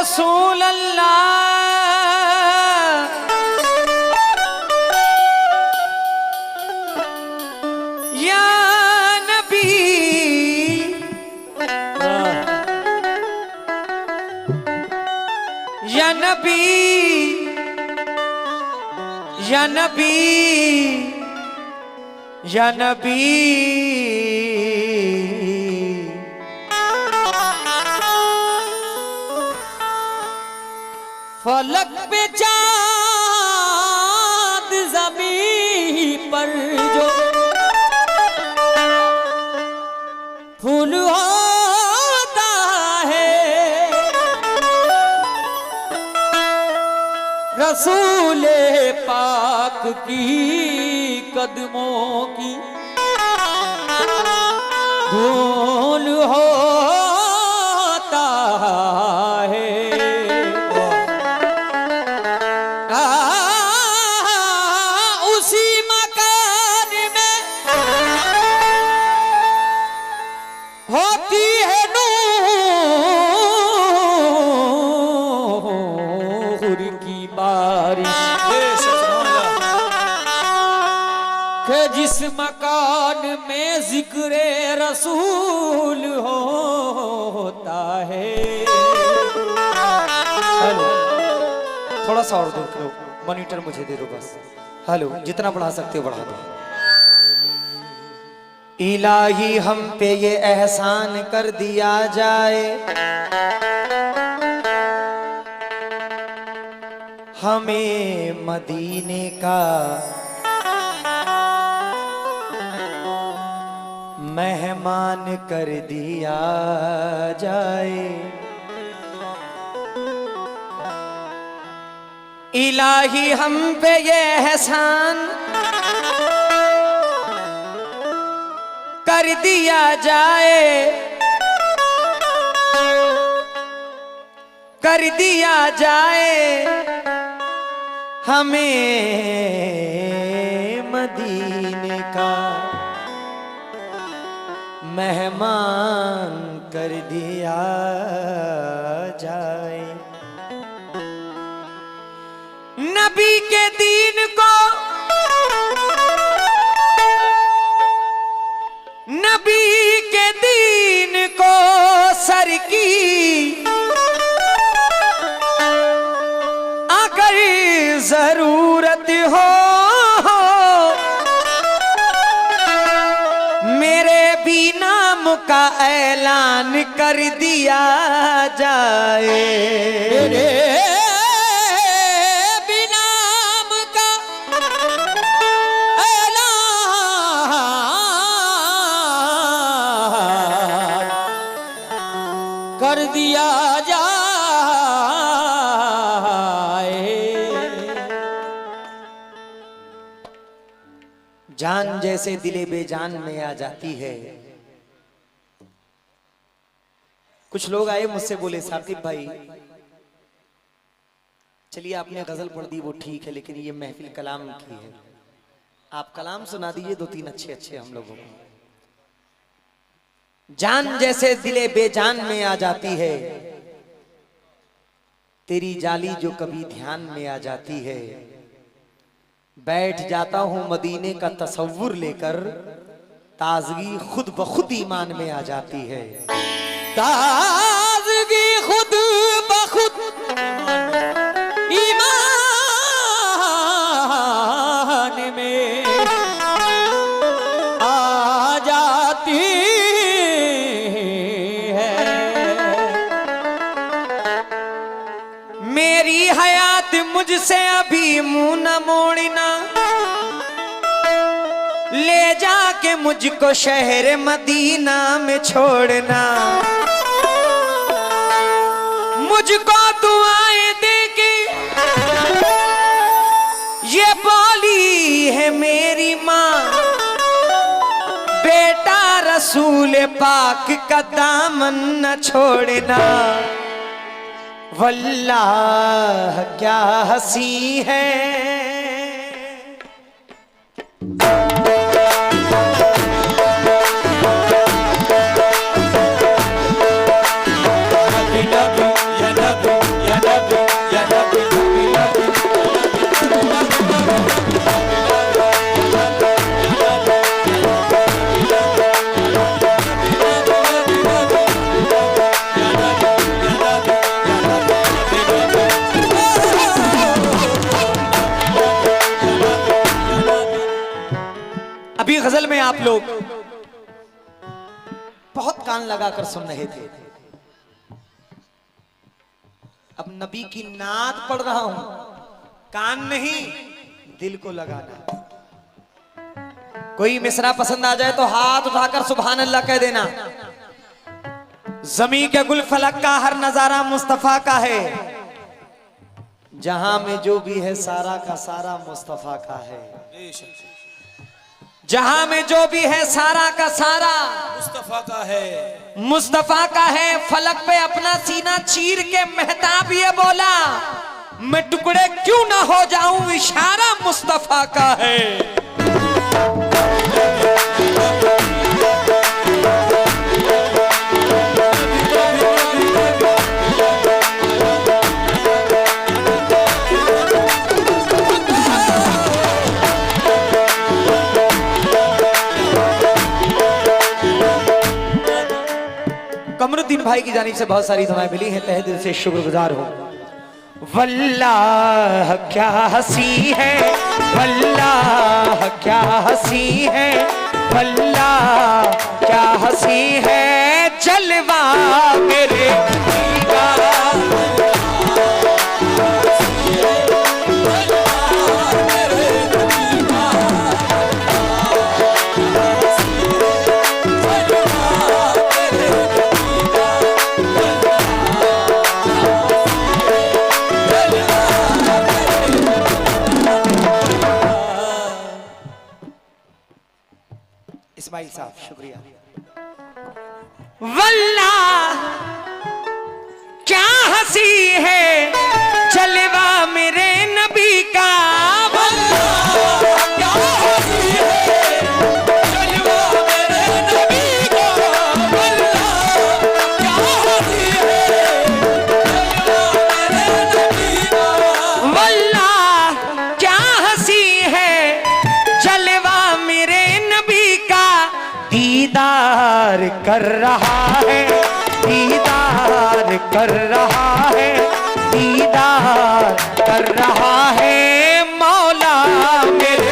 रसूल अल्लाह या नबी या नबी या नबी या नबी फलक पे चाँद ज़मीं पर जो फूल होता है रसूले पाक की कदमों की धूल होता है। उसी मकान में होती है नूर की बारिश कि जिस मकान में जिक्रे रसूल होता है। हेलो, थोड़ा सा और देख लो, मॉनिटर मुझे दे दो बस। हेलो, जितना बढ़ा सकते हो बढ़ा दो। इलाही हम पे ये एहसान कर दिया जाए, हमें मदीने का मेहमान कर दिया जाए। इलाही हम पे ये एहसान कर दिया जाए, कर दिया जाए, हमें मदीने का मेहमान कर दिया जाए। नबी के दीन को, नबी के दीन को सर की अगर जरूरत हो, मेरे भी नाम का ऐलान कर दिया जाए। मेरे भी नाम का ऐलान कर दिया जाए। जान जैसे दिले बेजान में आ जाती है। कुछ लोग आए मुझसे बोले साकिब भाई चलिए आपने गजल पढ़ दी वो ठीक है, लेकिन ये महफिल कलाम की है, आप कलाम सुना दीजिए दो तीन अच्छे अच्छे हम लोगों को। जान जैसे दिले बेजान में आ जाती है, तेरी जाली जो कभी ध्यान में आ जाती है। बैठ जाता हूं मदीने का तसव्वुर लेकर, ताजगी खुद ब खुद ईमान में आ जाती है। ताजगी खुद ब खुद ईमान में आ जाती है। मेरी हयात मुझसे अभी मुंह न मोड़ना, ले जाके मुझको शहर मदीना में छोड़ना। मुझको दुआएं देके ये बोली है मेरी माँ, बेटा रसूल पाक का दामन न छोड़ना। वल्लाह क्या हंसी है, नबी नबी या नबी आप लोग बहुत कान लगाकर सुन रहे थे। अब नबी की नात पढ़ रहा हूं, कान नहीं दिल को लगाना। कोई मिसरा पसंद आ जाए तो हाथ उठाकर सुभान अल्लाह कह देना। ज़मीं के गुल फलक का हर नजारा मुस्तफा का है, जहां में जो भी है सारा का सारा मुस्तफा का है। जहां में जो भी है सारा का सारा मुस्तफा का है, मुस्तफा का है। फलक पे अपना सीना चीर के मेहताब ये बोला, मैं टुकड़े क्यों ना हो जाऊं, इशारा मुस्तफा का है। कमरुद्दीन भाई की जानिब से बहुत सारी दुआएं मिली हैं, तहे दिल से शुक्रगुजार हूं। वल्लाह क्या हंसी है, वल्लाह क्या हंसी है, वल्लाह क्या हंसी है, जलवा मेरे इस्माइल साहब शुक्रिया। वल्लाह क्या हंसी है, जलवा मेरे नबी का, वल्लाह क्या हंसी है, जलवा मेरे नबी का, वल्लाह क्या हंसी है, जलवा मेरे नबी का, वल्लाह क्या हंसी है, जलवा मेरे नबी का, दीदार कर रहा है, दीदार कर रहा है, दीदार कर रहा है, मौला मेरे।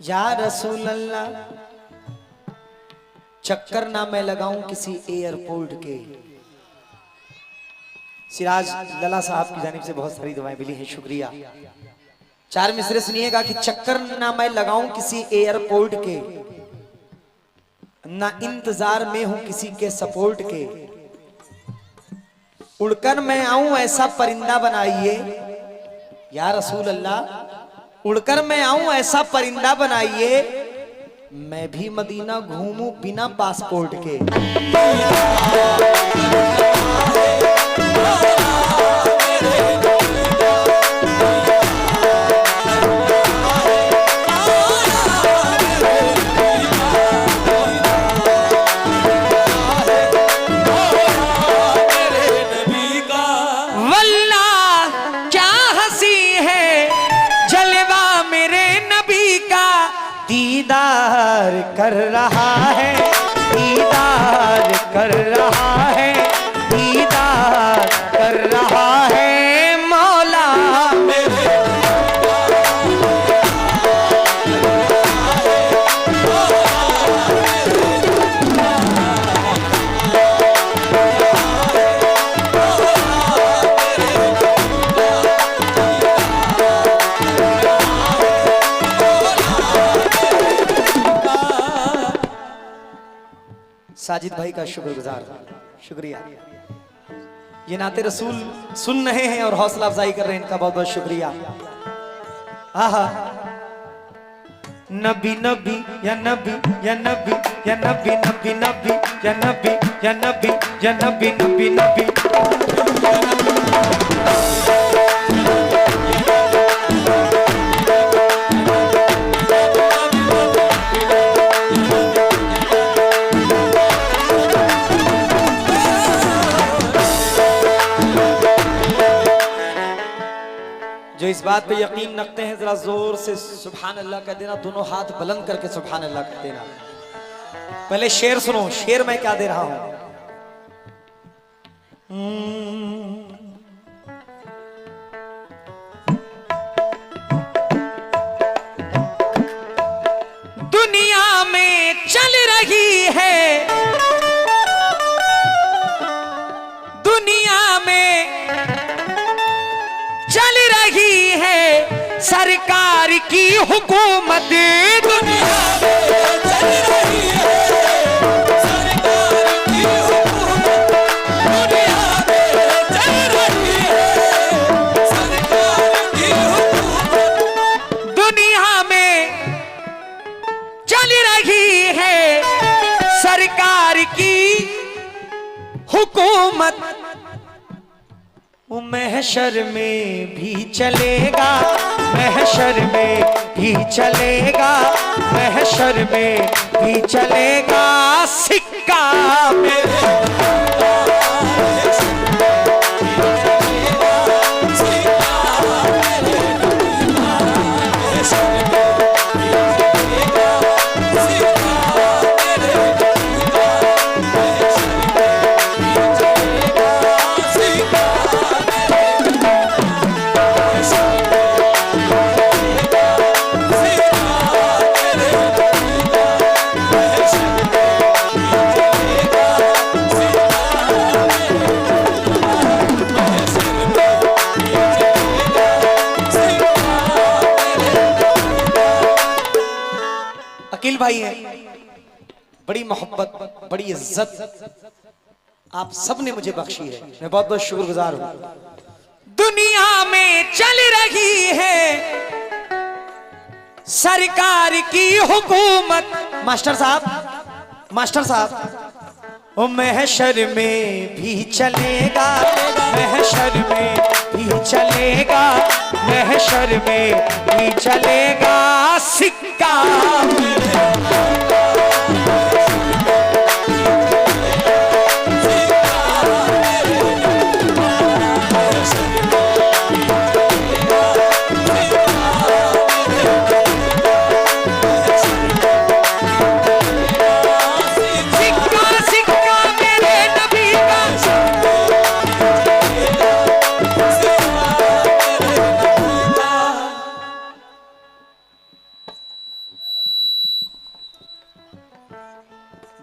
या रसूल अल्लाह, चक्कर ना मैं लगाऊं किसी एयरपोर्ट के। सिराज लला साहब की जानिब से बहुत सारी दुआएं मिली हैं, शुक्रिया। चार मिसरे सुनिएगा कि चक्कर ना मैं लगाऊं किसी एयरपोर्ट के, ना इंतजार में हूं किसी के सपोर्ट के, उड़कर मैं आऊं ऐसा परिंदा बनाइए। या रसूल अल्लाह, उड़कर मैं आऊं ऐसा परिंदा बनाइए, मैं भी मदीना घूमूं बिना पासपोर्ट के। दीदार कर रहा है, दीदार कर रहा है, दीदार कर रहा है, मौला मेरे। साजिद भाई का शुक्रगुजार, शुक्रिया। ये नाते रसूल सुन रहे हैं और हौसला अफजाई कर रहे हैं, इनका बहुत बहुत शुक्रिया। आहा, नबी नबी या नबी या नबी या नबी नबी नबी या नबी या नबी या नबी नबी नबी। बात पे यकीन रखते हैं जरा जोर से सुभान अल्लाह कह देना, दोनों हाथ बुलंद करके सुभान अल्लाह कह देना। पहले शेर सुनो, शेर मैं क्या दे रहा हूं। दुनिया में चल रही है, दुनिया में चल रही है सरकार की हुकूमत। दुनिया में चल रही है सरकार की हुकूमत। दुनिया में चल रही है सरकार की हुकूमत। दुनिया में चल रही है सरकार की हुकूमत। महशर में भी चलेगा, महशर में भी चलेगा, महशर में भी चलेगा सिक्का मेरे। अकील भाई है, बड़ी मोहब्बत बड़ी इज्जत आप सब ने मुझे बख्शी है, मैं बहुत बहुत शुक्रगुजार हूं। दुनिया में चल रही है सरकार की हुकूमत। मास्टर साहब, मास्टर साहब, ओ महशर में भी चलेगा, महशर में भी चलेगा, महशर में भी चलेगा सिक्का।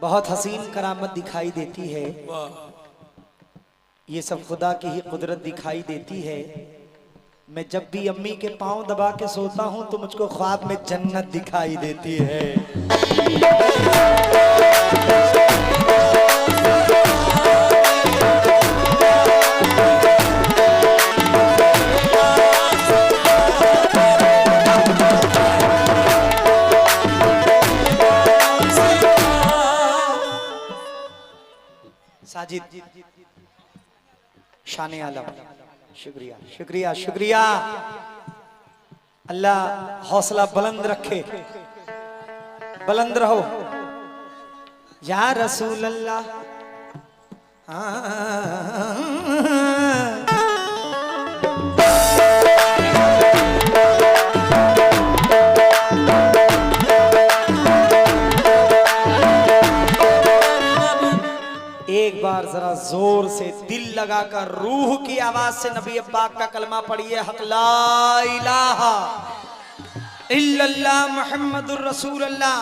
बहुत हसीन करामत दिखाई देती है, ये सब खुदा की ही कुदरत दिखाई देती है। मैं जब भी अम्मी के पांव दबा के सोता हूं तो मुझको ख्वाब में जन्नत दिखाई देती है। साजिद शान आलम, शुक्रिया शुक्रिया शुक्रिया। अल्लाह हौसला बुलंद रखे, बुलंद रहो या रसूल अल्लाह। एक बार जरा जोर से दिल लगाकर रूह की आवाज से नबी पाक का कलमा पढ़िए, हक ला इलाहा इल्लल्लाह मुहम्मदुर रसूलुल्लाह।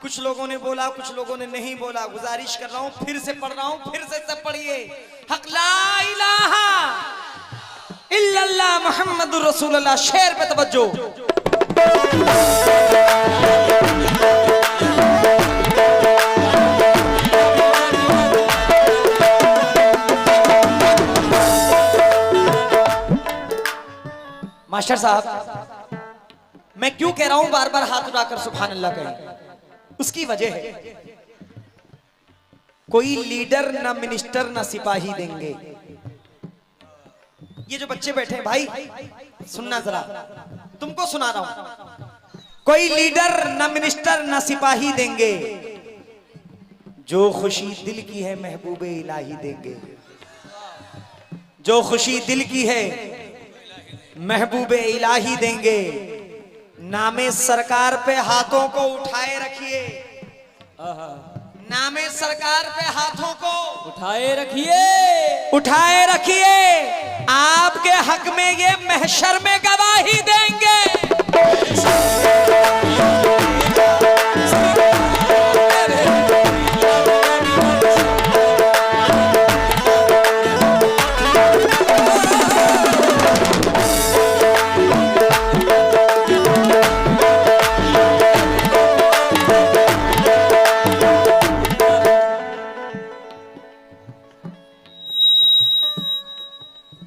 कुछ लोगों ने बोला, कुछ लोगों ने नहीं बोला, गुजारिश कर रहा हूं, फिर से पढ़ रहा हूं, फिर से सब पढ़िए, हक ला इलाहा इल्लल्लाह मुहम्मदुर रसूलुल्लाह। शेर पे तवज्जो। मास्टर साहब, मैं क्यों कह रहा हूं बार बार हाथ उठाकर सुभान अल्लाह कहें, उसकी वजह है कोई लीडर ना मिनिस्टर ना सिपाही देंगे। ये जो बच्चे बैठे हैं भाई, सुनना जरा, तुमको सुना रहा हूं, कोई लीडर ना मिनिस्टर ना सिपाही देंगे, जो खुशी दिल की है महबूबे इलाही देंगे। जो खुशी दिल की है महबूबे इलाही देंगे। नामे सरकार पे हाथों को उठाए रखिए, नामे सरकार पे हाथों को उठाए रखिए, उठाए रखिए। आपके हक में ये महशर में गवाही देंगे।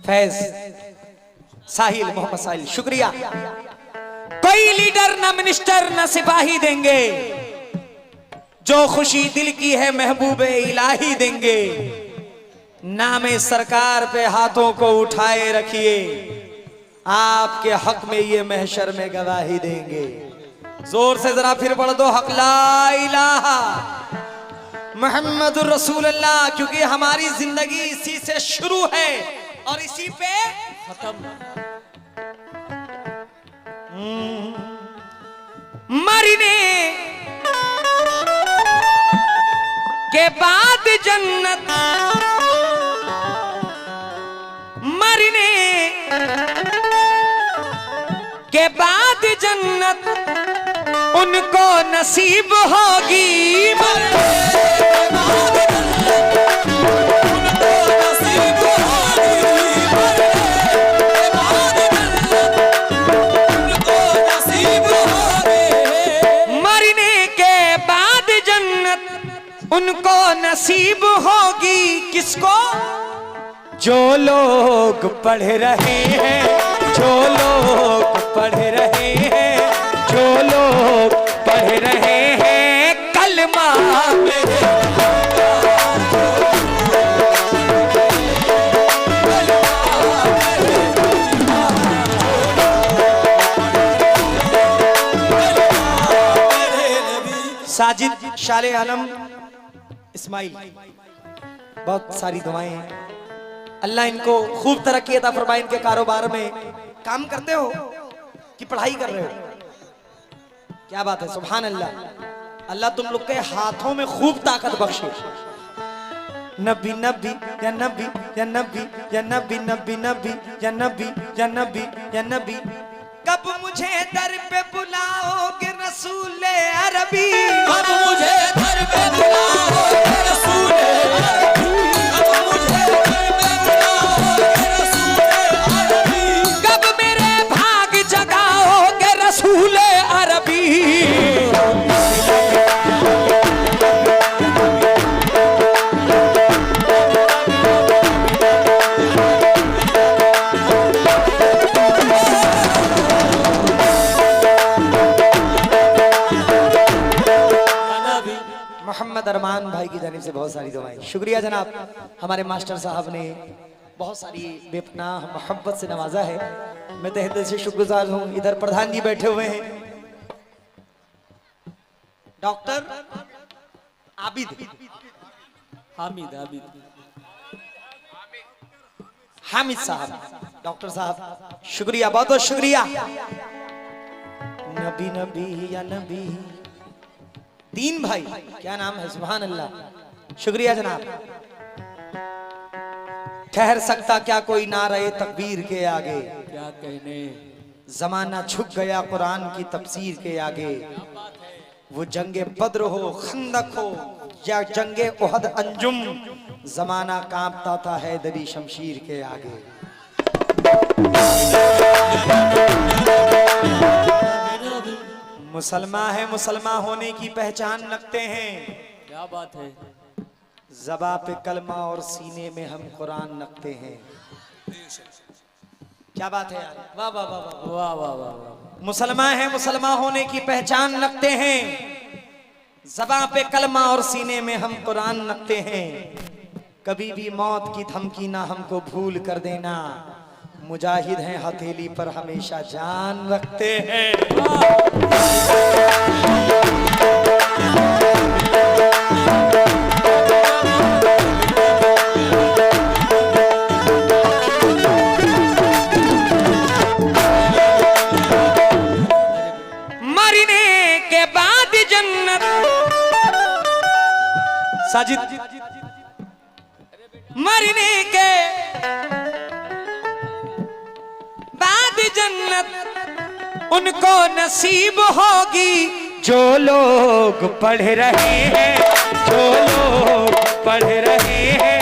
फैज साहिल, मोहम्मद साहिल, शुक्रिया। कोई लीडर न मिनिस्टर न सिपाही देंगे, जो खुशी दिल की है महबूबे इलाही देंगे। नामे सरकार पे हाथों को उठाए रखिए, आपके हक में ये महशर में गवाही देंगे। जोर से जरा फिर पढ़ दो, हक ला इलाहा मुहम्मदुर रसूलुल्लाह, क्योंकि हमारी जिंदगी इसी से शुरू है और इसी पे खत्म। मरने के बाद जन्नत, मरने के बाद जन्नत उनको नसीब होगी। उनको नसीब होगी, किसको? जो लोग पढ़ रहे हैं, जो लोग पढ़ रहे हैं, जो लोग पढ़ रहे हैं कलमा साजिद, शाले आलम, इस्माइल, बहुत सारी दुआएं हैं। अल्लाह इनको खूब तरक्की अता फरमाए। इनके कारोबार में काम करते हो कि पढ़ाई कर रहे हो? क्या बात है, सुभान अल्लाह। अल्लाह तुम लोग के हाथों में खूब ताकत बख्शे। नबी नबी या नबी या नबी या नबी नबी नबी या नबी या नबी या नबी। कब मुझे दर पे बुलाओगे रसूले अरबी, कब मुझे दर पे बुलाओगे रसूले अरबी, कब मुझे दर पे बुलाओगे रसूले अरबी, कब मेरे भाग जगाओगे रसूले अरबी। मोहम्मद अरमान भाई की जानिब से बहुत सारी दुआएं, शुक्रिया जनाब। हमारे मास्टर साहब ने बहुत सारी बेपनाह मोहब्बत से नवाजा है, मैं तहे दिल से शुक्रगुजार हूँ। इधर प्रधान जी बैठे हुए हैं, डॉक्टर आबिद, हामिद, हामिद, हामिद साहब, डॉक्टर साहब, शुक्रिया, बहुत बहुत शुक्रिया। नबी नबी या नबी, तीन भाई, क्या नाम है, सुभान अल्लाह, शुक्रिया जनाब। ठहर सकता क्या कोई नारे तकबीर के आगे, क्या कहने, जमाना झुक गया कुरान की तफसीर के आगे। वो जंगे बद्र हो, खंदक हो या जंगे उहद अंजुम, जमाना कांपता था हैदरी शमशीर के आगे। मुसलमान है, मुसलमान होने की पहचान रखते हैं। क्या बात है, ज़बा पे कलमा और सीने में हम कुरान रखते हैं। क्या बात है यार, वाह वाह वाह वाह वाह वाह वाह वाह। मुसलमान है, मुसलमान होने की पहचान रखते हैं। ज़बा पे कलमा और सीने में हम कुरान रखते हैं। कभी भी मौत की धमकी ना हमको भूल कर देना, मुजाहिद हैं हथेली पर हमेशा जान रखते हैं। जन्नत साजिद मरने के बाद जन्नत उनको नसीब होगी जो लोग पढ़ रहे हैं, जो लोग पढ़ रहे हैं,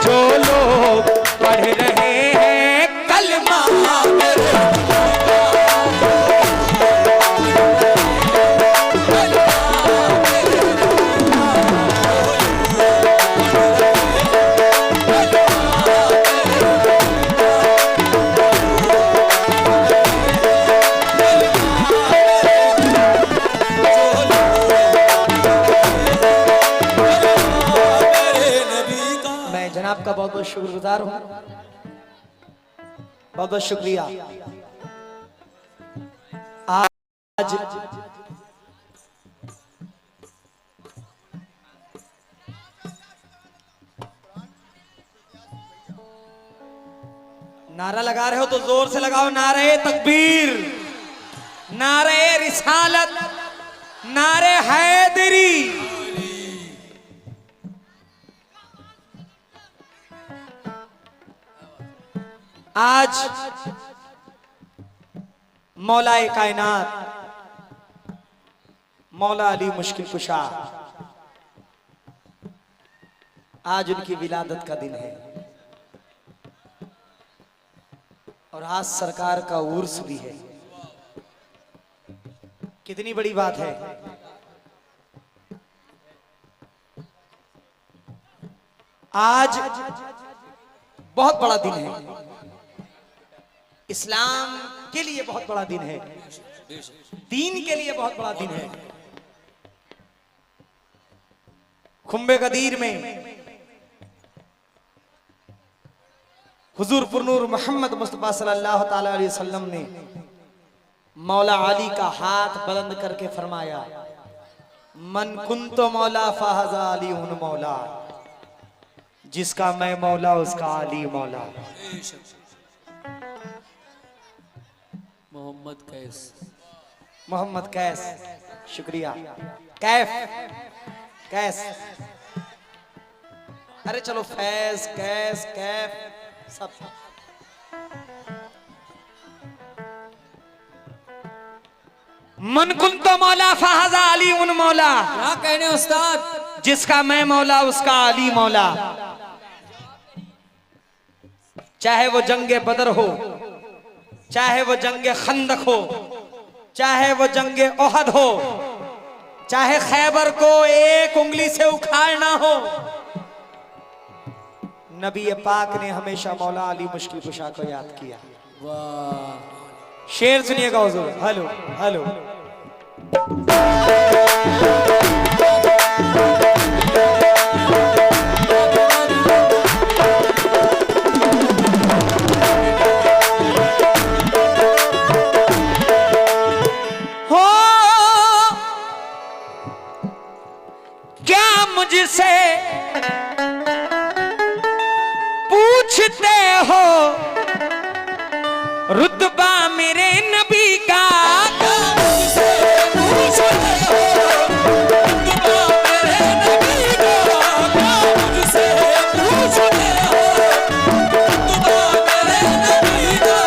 जो लोग पढ़ रहे हैं कलमा। आपका बहुत बहुत शुक्रगुजार हूं, बहुत बहुत शुक्रिया। आज नारा लगा रहे हो तो जोर से लगाओ, नारे तकबीर, नारे रिसालत, नारे हैदरी। आज मौलाए कायनात मौला अली मुश्किल कुशा, आज उनकी विलादत का दिन है और आज सरकार का उर्स भी है। कितनी बड़ी बात है। आज बहुत बड़ा दिन है, इस्लाम के लिए बहुत बड़ा दिन है, दीन के लिए बहुत बड़ा दिन है। खुम्बे गदीर में हुजूर पुरनूर मोहम्मद मुस्तफा सल्लल्लाहु ताला अलैहि वसल्लम ने मौला अली का हाथ बुलंद करके फरमाया, मन कुंतो मौला फहज़ा अली उन मौला, जिसका मैं मौला उसका अली मौला। मोहम्मद कैस, मोहम्मद कैस, शुक्रिया। कैफ, कैस, अरे चलो फैज, कैस, कैफ सब। मन कुन तो मौला फहज़ा अली उन मौला, क्या कहने उस्ताद, जिसका मैं मौला उसका अली मौला। चाहे वो जंगे बदर हो, चाहे वो जंगे खंदक हो, चाहे वो जंगे ओहद हो, चाहे खैबर को एक उंगली से उखाड़ना हो, नबी पाक ने हमेशा मौला अली मुश्किल कुशा को याद किया। वाह, शेर सुनिएगा हुजूर। हेलो हेलो, मुझसे पूछते हो रुतबा मेरे नबी का, मुझसे पूछते हो रुतबा मेरे नबी का, मुझसे पूछते हो रुतबा मेरे नबी का,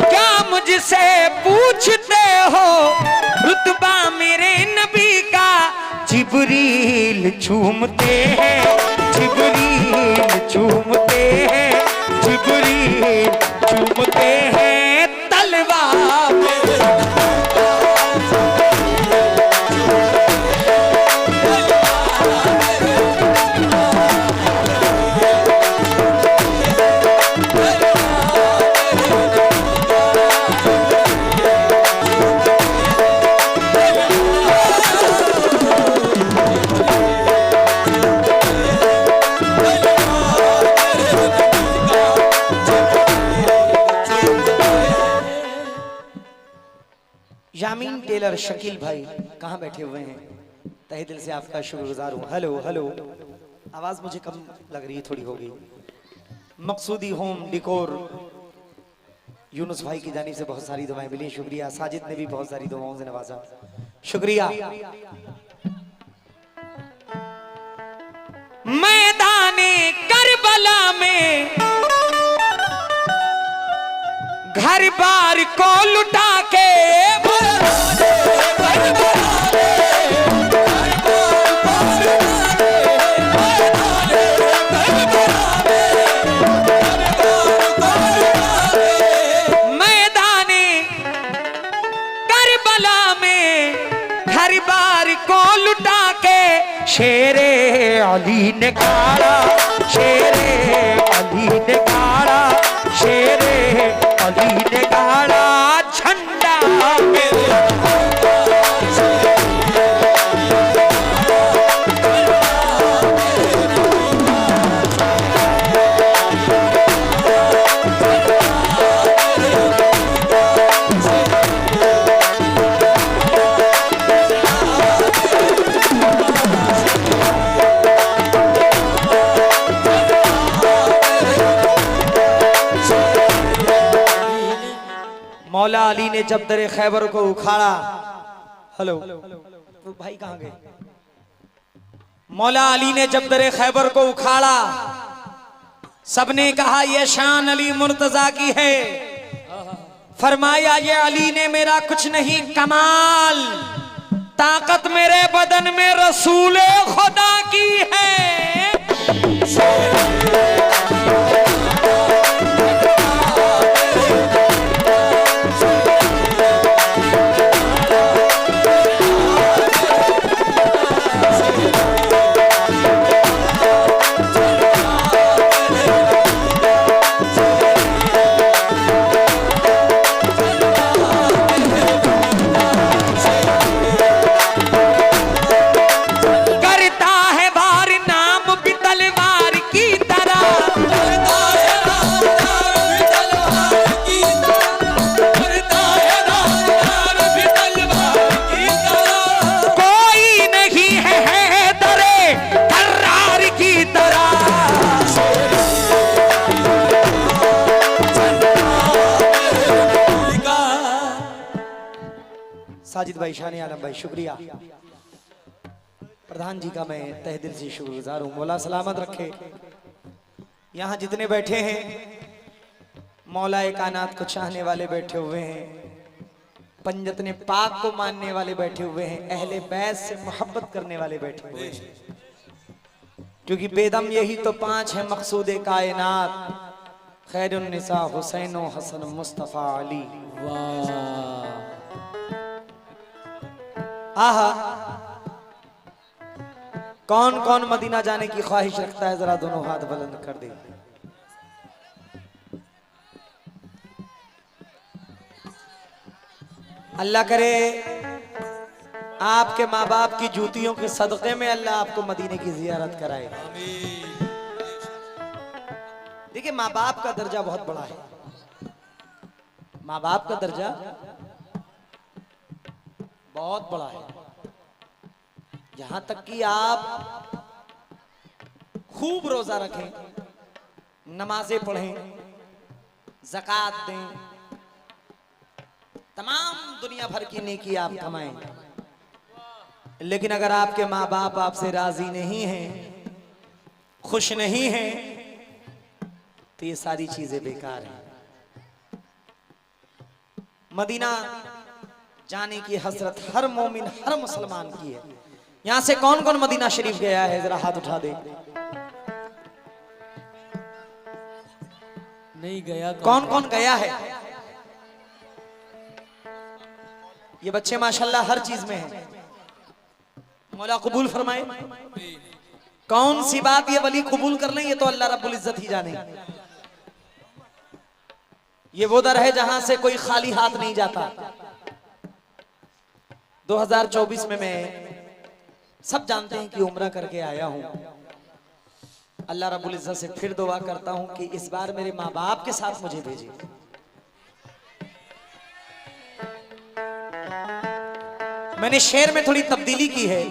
क्या मुझसे पूछते हो रुतबा मेरे नबी का। जिब्रील चूमते हैं, जिब्रील चूमते हैं, जिब्रील चूमते हैं तलवार में। यामीन टेलर शकील भाई कहाँ बैठे हुए हैं, तहे दिल से आपका शुक्रगुजार हूँ। हेलो हेलो, आवाज मुझे कम लग रही है, थोड़ी होगी। मकसूदी होम डिकोर यूनुस भाई की जानिब से बहुत सारी दुआएं मिली, शुक्रिया। साजिद ने भी बहुत सारी दुआओं से नवाजा, शुक्रिया। ने करबला में घर बार को लुटा के मैदाने करबला में घर बार को लुटा के शेरे अली ने गाड़ा, शेरे अली ने गाड़ा, शेरे अली ने गाड़ा झंडा मेरे। मौला अली ने जब दरे खैबर को उखाड़ा, हेलो तो भाई कहां गए? मौला अली ने जब दरे खैबर को उखाड़ा, सबने कहा ये शान अली मुर्तजा की है। फरमाया ये अली ने मेरा कुछ नहीं कमाल, ताकत मेरे बदन में रसूल खुदा की है। साजिद भाई, शान आलम भाई, शुक्रिया। प्रधान जी का मैं तहे दिल से शुक्रगुजार हूँ। मौला सलामत रखे। यहाँ जितने बैठे हैं मौला कायनात को चाहने वाले बैठे हुए हैं, पंजतने पाक को मानने वाले बैठे हुए हैं, अहले बैत से मोहब्बत करने वाले बैठे हुए हैं। क्योंकि बेदम यही तो पांच है मकसूद कायनात, खैरुन्निसा हुसैन हसन मुस्तफा अली। आहा, कौन कौन मदीना जाने की ख्वाहिश रखता है? जरा दोनों हाथ बुलंद कर दे। अल्लाह करे आपके माँ बाप की जूतियों के सदक़े में अल्लाह आपको मदीने की जियारत कराए। देखिए, माँ बाप का दर्जा बहुत बड़ा है। माँ बाप का दर्जा बहुत बड़ा है। यहां तक कि आप खूब रोजा रखें, नमाजें पढ़ें, ज़कात दें, तमाम दुनिया भर की नेकी आप कमाएं, लेकिन अगर आपके माँ बाप आपसे राजी नहीं हैं, खुश नहीं हैं, तो ये सारी चीजें बेकार हैं। मदीना जाने की हसरत हर मोमिन, हर मुसलमान की है। यहां से कौन कौन मदीना शरीफ गया है? जरा हाथ उठा दे। नहीं गया? कौन कौन गया है? ये बच्चे माशाल्लाह हर चीज में हैं। मौला कबूल फरमाए। कौन सी बात ये वली कबूल कर लें, ये तो अल्लाह रब्बुल इज्जत ही जाने। ये वो दर है जहां से कोई खाली हाथ नहीं जाता। 2024 में मैं, सब जानते हैं कि उम्रा करके आया हूं। अल्लाह रब्बुल इज्जत से फिर दुआ करता हूं कि इस बार मेरे माँ बाप के साथ मुझे भेजे। मैंने शेर में थोड़ी तब्दीली की है,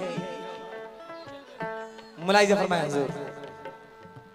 मुलाहिजा फरमाया हुजूर।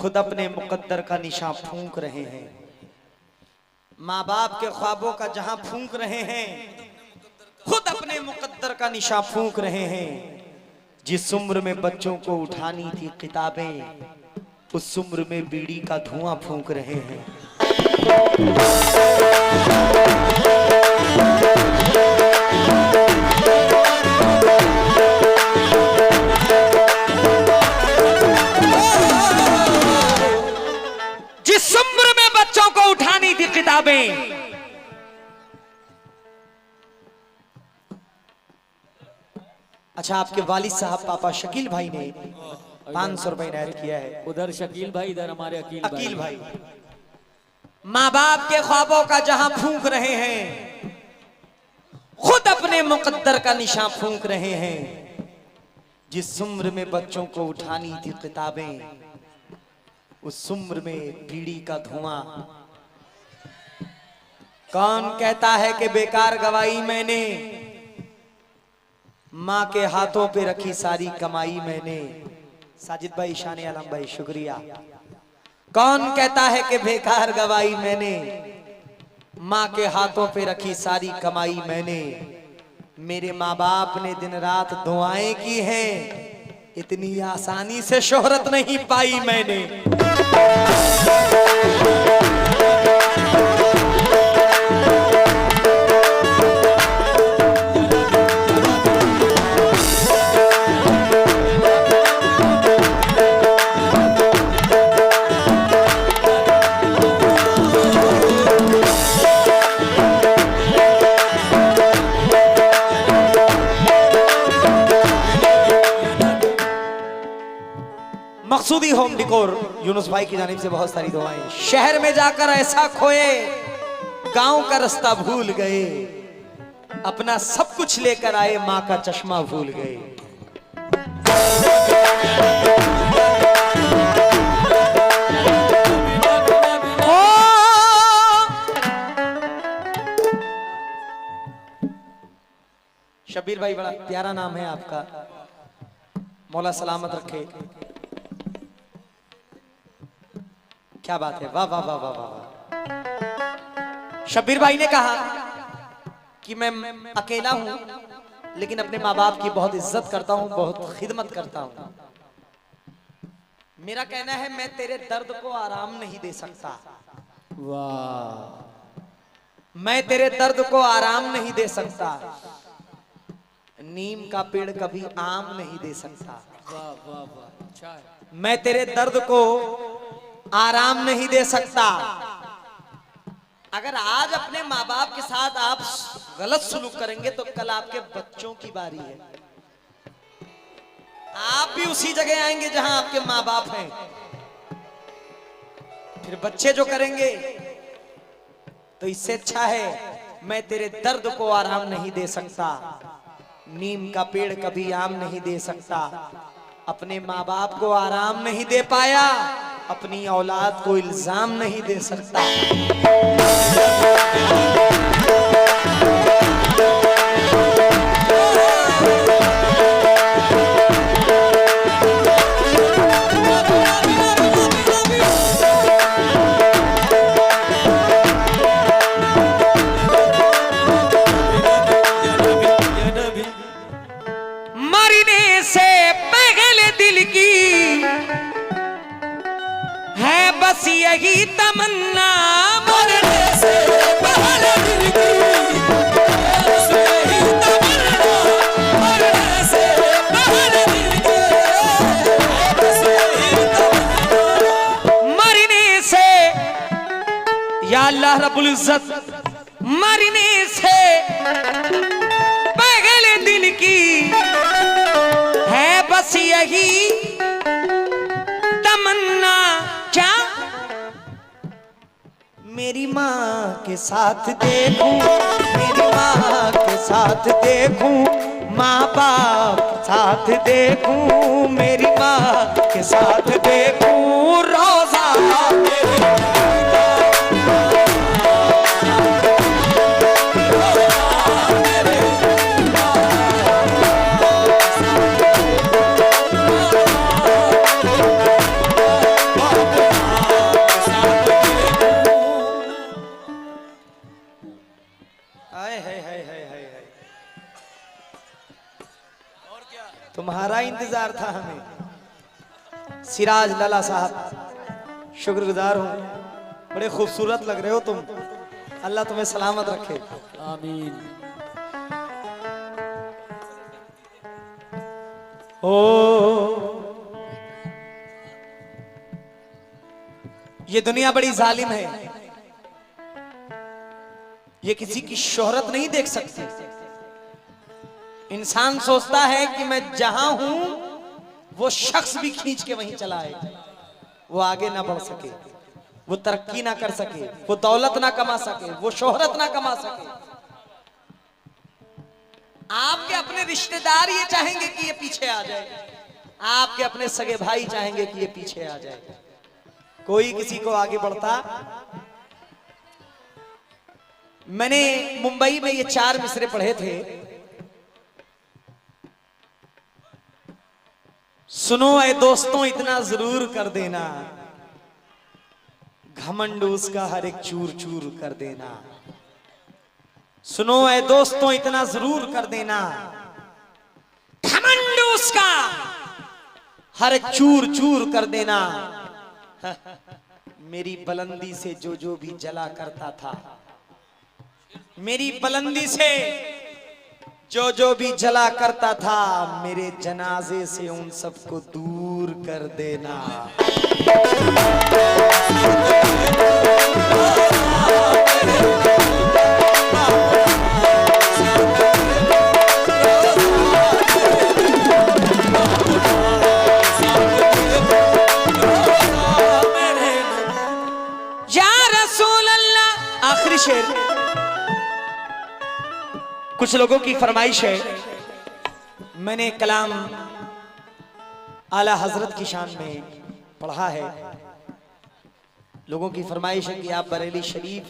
खुद अपने मुकद्दर का निशान फूंक रहे हैं, माँ बाप के ख्वाबों का जहां फूंक रहे हैं, खुद अपने मुकद्दर का निशान फूंक रहे हैं। जिस उम्र में बच्चों को उठानी थी किताबें, उस उम्र में बीड़ी का धुआं फूंक रहे हैं। जिस उम्र में बच्चों को उठानी थी किताबें, अच्छा आपके वालिद साहब पापा शकील भाई ने 500 रुपए इनायत किया है। उधर शकील भाई, इधर हमारे अकील भाई। माँ बाप के ख्वाबों का जहां फूंक रहे हैं, खुद अपने मुकद्दर का निशान फूंक रहे हैं। जिस उम्र में बच्चों को उठानी थी किताबें, उस उम्र में बीड़ी का धुआं। कौन कहता है कि बेकार गवाई मैंने, माँ के हाथों पे रखी सारी कमाई मैंने। साजिद भाई, शान आलम भाई, शुक्रिया। कौन कहता है कि बेकार गवाई मैंने, माँ के हाथों पे रखी सारी कमाई मैंने। मेरे माँ बाप ने दिन रात दुआएं की हैं, इतनी आसानी से शोहरत नहीं पाई मैंने। मकसूदी होम डिकोर यूनुस भाई की जानिब से बहुत सारी दुआएं। शहर में जाकर ऐसा खोए, गांव का रास्ता भूल गए, अपना सब कुछ लेकर आए, माँ का चश्मा भूल गए। शब्बीर भाई, बड़ा प्यारा नाम है आपका, मौला सलामत रखे। क्या बात है, वाह वाह वाह वाह वाह। शब्बीर भाई ने कहा कि मैं अकेला हूं, लेकिन अपने माँ बाप की बहुत इज्जत करता हूं, बहुत खिदमत करता हूं। मेरा कहना है, मैं तेरे दर्द को आराम नहीं दे सकता। वाह, मैं तेरे दर्द को आराम नहीं दे सकता। नीम का पेड़ कभी आम नहीं दे सकता। वाह वाह वाह, अच्छा है। मैं तेरे दर्द को आराम नहीं दे सकता। अगर आज अपने माँ बाप के साथ आप गलत सलूक करेंगे तो कल आपके बच्चों की बारी है। आप भी उसी जगह आएंगे जहां आपके माँ बाप हैं। फिर बच्चे जो करेंगे, तो इससे अच्छा है मैं तेरे दर्द को आराम नहीं दे सकता। नीम का पेड़ कभी आम नहीं दे सकता। अपने माँ बाप को आराम नहीं दे पाया, अपनी औलाद को इल्जाम नहीं दे सकता। मरने से पहले दिल की है बस यही तमन्ना, मरने से पहले दिल की बस यही तमन्ना, मरने से पहले दिल की बस यही तमन्ना। मरने से, या अल्लाह रब्बुल इज्जत, मरने से पहले दिल की है बस यही तमन्ना। क्या मेरी माँ के साथ देखूं, मेरी माँ के साथ देखूं, माँ बाप साथ देखूं, मेरी माँ के साथ देखूं रोजा तुम्हारा इंतजार था हमें। सिराज लाला साहब, शुक्रगुजार हूँ, बड़े खूबसूरत लग रहे हो तुम। अल्लाह तुम्हें सलामत रखे। आमीन। ओ ये दुनिया बड़ी जालिम है, ये किसी की शोहरत नहीं देख सकती। इंसान सोचता है कि मैं जहां हूं वो शख्स भी खींच के वहीं चला आए, वो आगे ना बढ़ सके, वो तरक्की ना कर सके, वो दौलत ना कमा सके, वो शोहरत ना कमा सके। आपके अपने रिश्तेदार ये चाहेंगे कि ये पीछे आ जाए, आपके अपने सगे भाई चाहेंगे कि ये पीछे आ जाए, कोई किसी को आगे बढ़ता। मैंने मुंबई में ये 4 मिसरे पढ़े थे। सुनो ऐ दोस्तों इतना जरूर कर देना, घमंड उसका हर एक चूर चूर कर देना। सुनो ऐ दोस्तों इतना जरूर कर देना, घमंड उसका हर एक चूर चूर कर देना। मेरी बुलंदी से जो भी जला करता था, मेरी बुलंदी से जो भी जला करता था, मेरे जनाजे से उन सबको दूर कर देना। या रसूल अल्लाह, आखिरी शेर। कुछ लोगों की फरमाइश है, मैंने कलाम आला हजरत की शान में पढ़ा है। लोगों की फरमाइश है कि आप बरेली शरीफ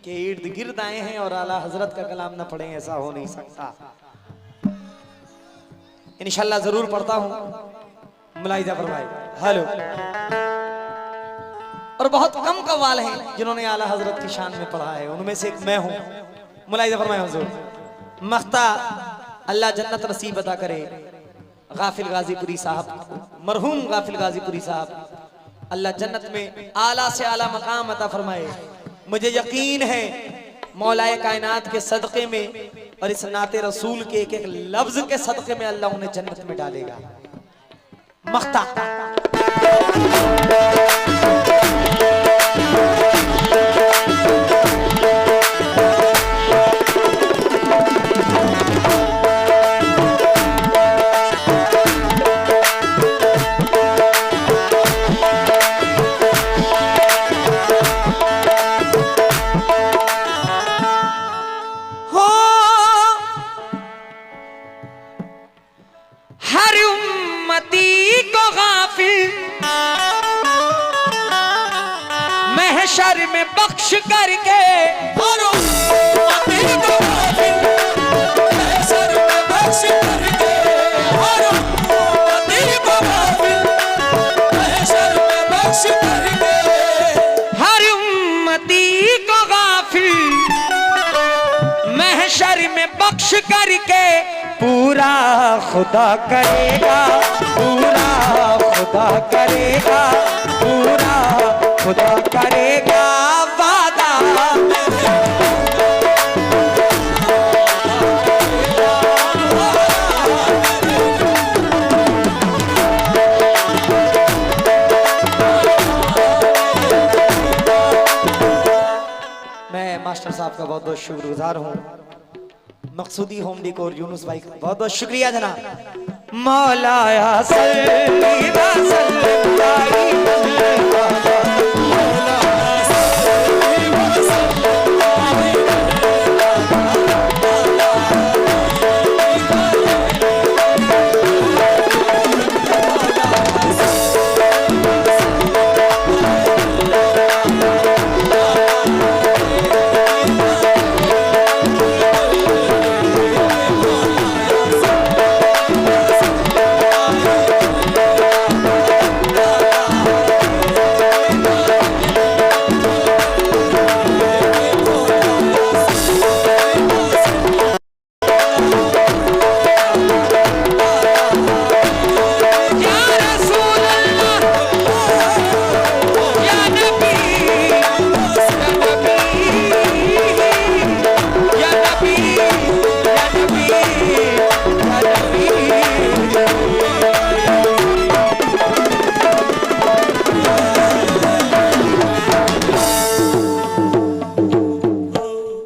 के इर्द गिर्द आए हैं और आला हजरत का कलाम ना पढ़ें, ऐसा हो नहीं सकता। इंशाल्लाह जरूर पढ़ता हूं। मुलाहिजा फरमाए। हेलो। और बहुत कम कव्वाल हैं जिन्होंने आला हजरत की शान में पढ़ा है, उनमें से एक मैं हूं। मुलाहिजा फरमाए हुजूर। मख्ता अल्लाह जन्नत नसीब अता करे गाफिल गाजीपुरी साहब, मरहूम गाफिल गाजीपुरी साहब, अल्लाह जन्नत में आला से आला मकाम अता फरमाए। मुझे यकीन है मौलाए कायनात के सदक़े में और इस नाते रसूल के एक एक लफ्ज के सदक़े में अल्लाह उन्हें जन्नत में डालेगा। मख्ता महशर में बख्श करके, हर उम्मती को गाफिल महशर में बख्श करके, हर उम्मती को गाफिल महशर में बख्श करके, हर उम्मती को गाफिल महशर में बख्श करके पूरा खुदा करेगा, पूरा खुदा करेगा, पूरा खुदा करेगा वादा। मैं मास्टर साहब का बहुत बहुत शुक्रगुजार हूँ। मकसूदी होम डेकोर यूनुस भाई का बहुत बहुत शुक्रिया जनाब। मौलाया सल्ली व सल्लिम